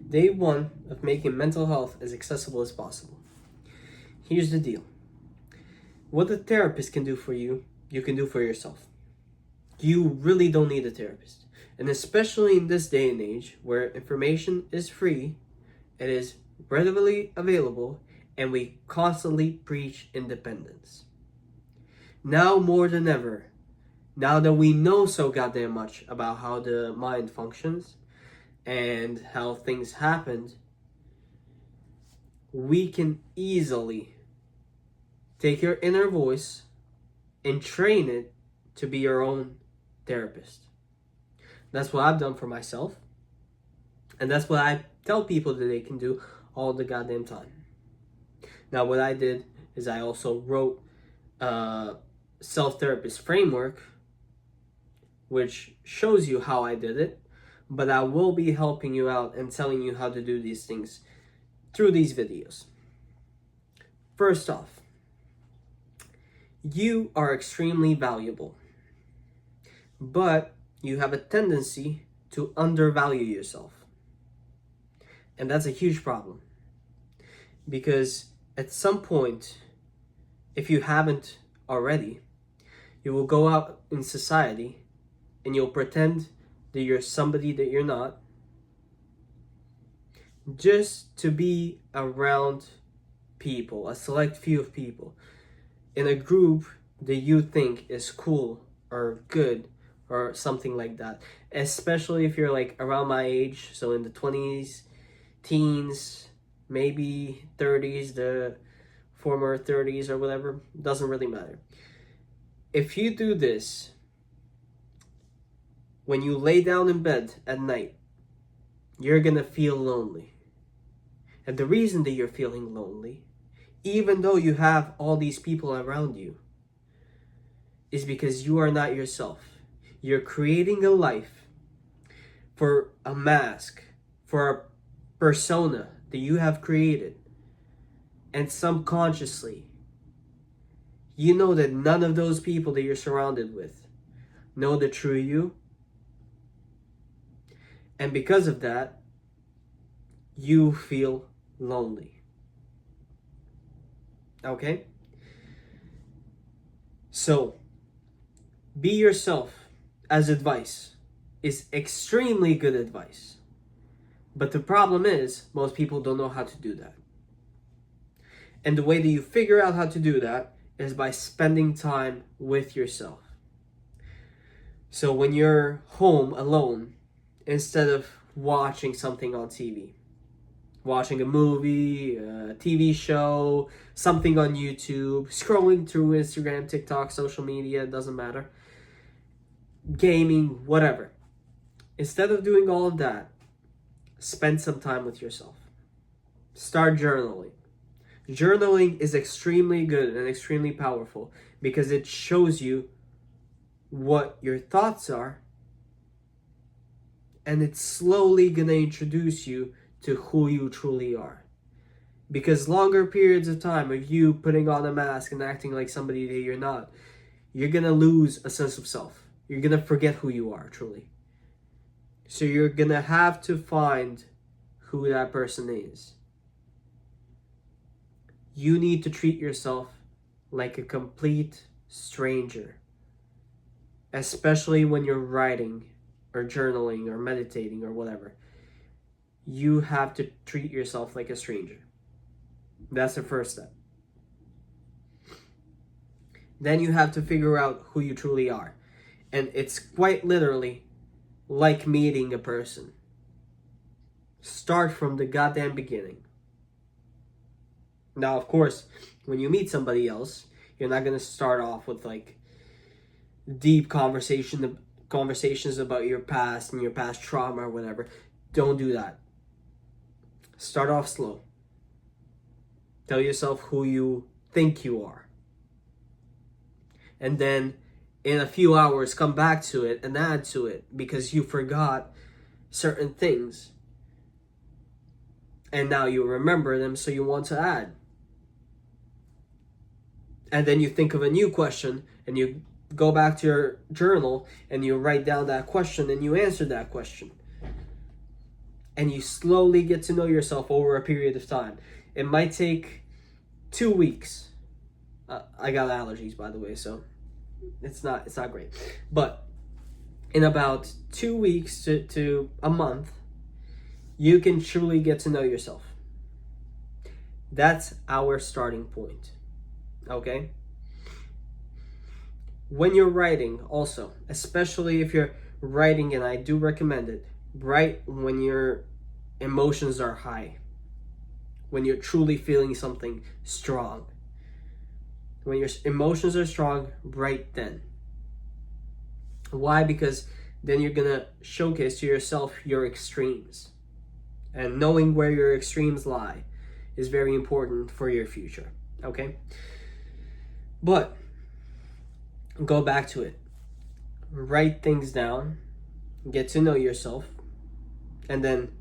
Day one of making mental health as accessible as possible. Here's the deal. What a therapist can do for you, you can do for yourself. You really don't need a therapist. And especially in this day and age where information is free, it is readily available, and we constantly preach independence. Now more than ever, now that we know so goddamn much about how the mind functions and how things happen, we can easily take your inner voice and train it to be your own therapist. That's what I've done for myself. And that's what I tell people that they can do all the goddamn time. Now, what I did is I also wrote a self-therapist framework, which shows you how I did it. But I will be helping you out and telling you how to do these things through these videos. First off, you are extremely valuable, but you have a tendency to undervalue yourself. And that's a huge problem, because at some point, if you haven't already, you will go out in society and you'll pretend that you're somebody that you're not, just to be around people, a select few of people, in a group that you think is cool or good or something like that. Especially if you're like around my age, so in the 20s, teens, maybe 30s, the former 30s or whatever, doesn't really matter. If you do this, when you lay down in bed at night, you're gonna feel lonely. And the reason that you're feeling lonely, even though you have all these people around you, is because you are not yourself. You're creating a life for a mask, for a persona that you have created. And subconsciously, you know that none of those people that you're surrounded with know the true you. And because of that, you feel lonely. Okay? So, be yourself as advice is extremely good advice. But the problem is, most people don't know how to do that. And the way that you figure out how to do that is by spending time with yourself. So when you're home alone, instead of watching something on TV, watching a movie, a TV show, something on YouTube, scrolling through Instagram, TikTok, social media, doesn't matter, gaming, whatever. Instead of doing all of that, spend some time with yourself. Start journaling. Journaling is extremely good and extremely powerful because it shows you what your thoughts are, and it's slowly gonna introduce you to who you truly are. Because longer periods of time of you putting on a mask and acting like somebody that you're not, you're gonna lose a sense of self. You're gonna forget who you are truly. So you're gonna have to find who that person is. You need to treat yourself like a complete stranger, especially when you're writing or journaling or meditating or whatever. You have to treat yourself like a stranger. That's the first step. Then you have to figure out who you truly are. And it's quite literally like meeting a person. Start from the goddamn beginning. Now, of course, when you meet somebody else, you're not going to start off with like deep conversations about your past and your past trauma or whatever. Don't do that. Start off slow. Tell yourself who you think you are. And then in a few hours, come back to it and add to it because you forgot certain things. And now you remember them, so you want to add. And then you think of a new question and you go back to your journal and you write down that question and you answer that question. and you slowly get to know yourself over a period of time. It might take 2 weeks. I got allergies, by the way, so it's not great. But in about 2 weeks to a month, you can truly get to know yourself. That's our starting point. Okay? When you're writing, also, especially if you're writing, and I do recommend it, write when your emotions are high, when you're truly feeling something strong. When your emotions are strong, write then. Why? Because then you're gonna showcase to yourself your extremes. And knowing where your extremes lie is very important for your future. Okay? But go back to it. Write things down, get to know yourself, and then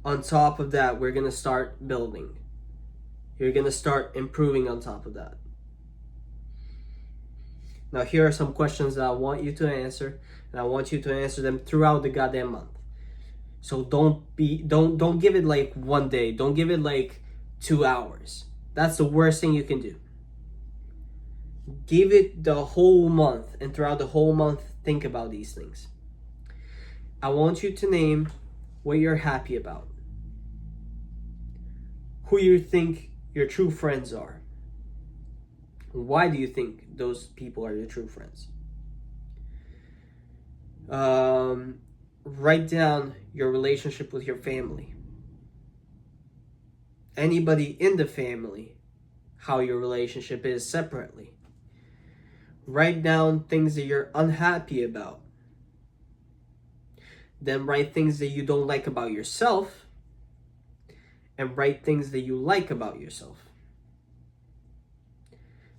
on top of that, we're gonna start building. You're gonna start improving on top of that. Now, here are some questions that I want you to answer, and I want you to answer them throughout the goddamn month. So don't give it like one day. Don't give it like 2 hours. That's the worst thing you can do. Give it the whole month, and throughout the whole month, think about these things. I want you to name what you're happy about, who you think your true friends are. Why do you think those people are your true friends? Write down your relationship with your family. Anybody in the family, how your relationship is separately. Write down things that you're unhappy about. Then write things that you don't like about yourself, and write things that you like about yourself.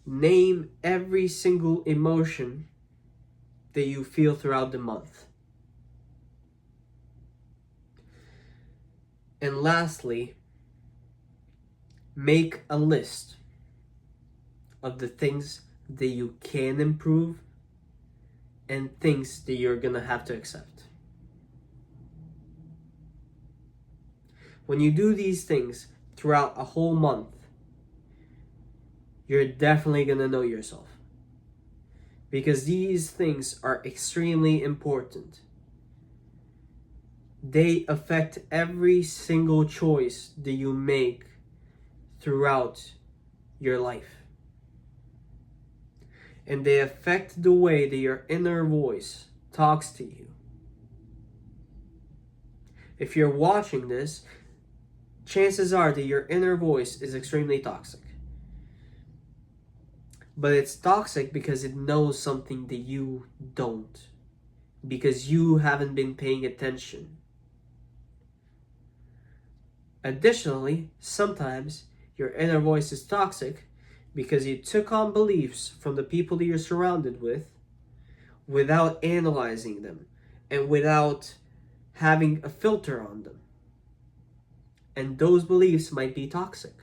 Name every single emotion that you feel throughout the month. And lastly, make a list of the things that you can improve and things that you're gonna have to accept. When you do these things throughout a whole month, you're definitely gonna know yourself. Because these things are extremely important. They affect every single choice that you make throughout your life. And they affect the way that your inner voice talks to you. If you're watching this, chances are that your inner voice is extremely toxic. But it's toxic because it knows something that you don't. Because you haven't been paying attention. Additionally, sometimes your inner voice is toxic because you took on beliefs from the people that you're surrounded with without analyzing them and without having a filter on them. And those beliefs might be toxic.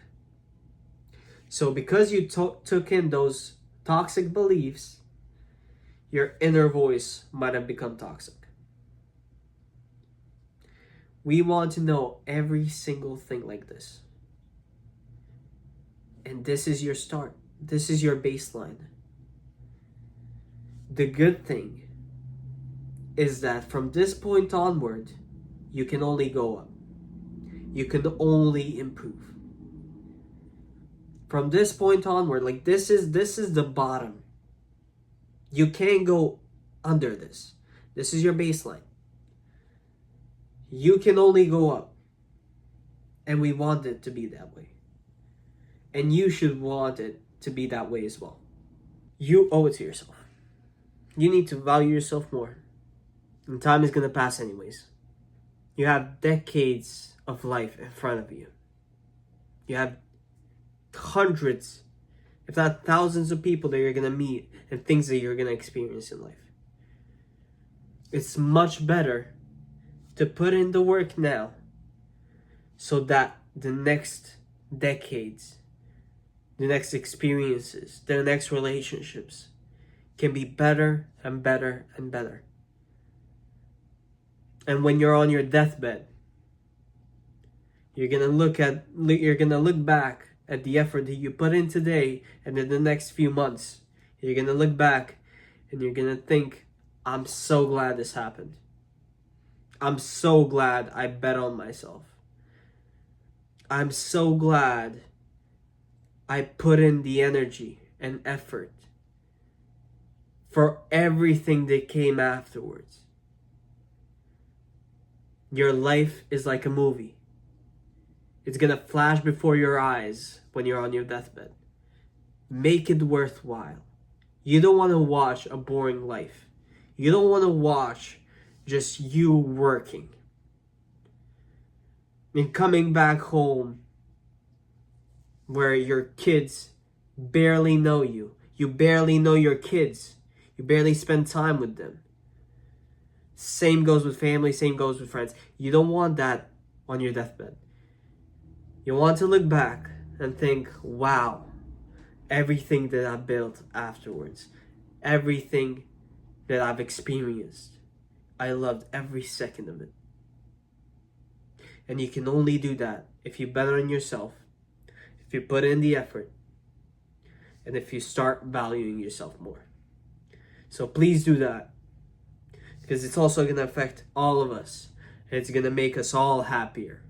So because you took in those toxic beliefs, your inner voice might have become toxic. We want to know every single thing like this. And this is your start. This is your baseline. The good thing is that from this point onward, you can only go up. You can only improve. From this point onward, like this is the bottom. You can't go under this. This is your baseline. You can only go up. And we want it to be that way. And you should want it to be that way as well. You owe it to yourself. You need to value yourself more. And time is going to pass anyways. You have decades of life in front of you. You have hundreds, if not thousands of people that you're going to meet and things that you're going to experience in life. It's much better to put in the work now so that the next decades, the next experiences, the next relationships can be better and better and better. And when you're on your deathbed, You're gonna look back at the effort that you put in today, and in the next few months, you're gonna look back and you're gonna think, I'm so glad this happened. I'm so glad I bet on myself. I'm so glad I put in the energy and effort for everything that came afterwards. Your life is like a movie. It's gonna flash before your eyes when you're on your deathbed. Make it worthwhile. You don't want to watch a boring life. You don't want to watch just you working and coming back home where your kids barely know you. You barely know your kids. You barely spend time with them. Same goes with family, same goes with friends. You don't want that on your deathbed. You want to look back and think, wow, everything that I built afterwards, everything that I've experienced, I loved every second of it. And you can only do that if you bet on yourself, if you put in the effort, and if you start valuing yourself more. So please do that, because it's also going to affect all of us. It's going to make us all happier.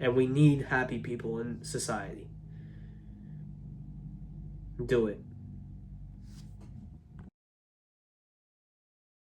And we need happy people in society. Do it.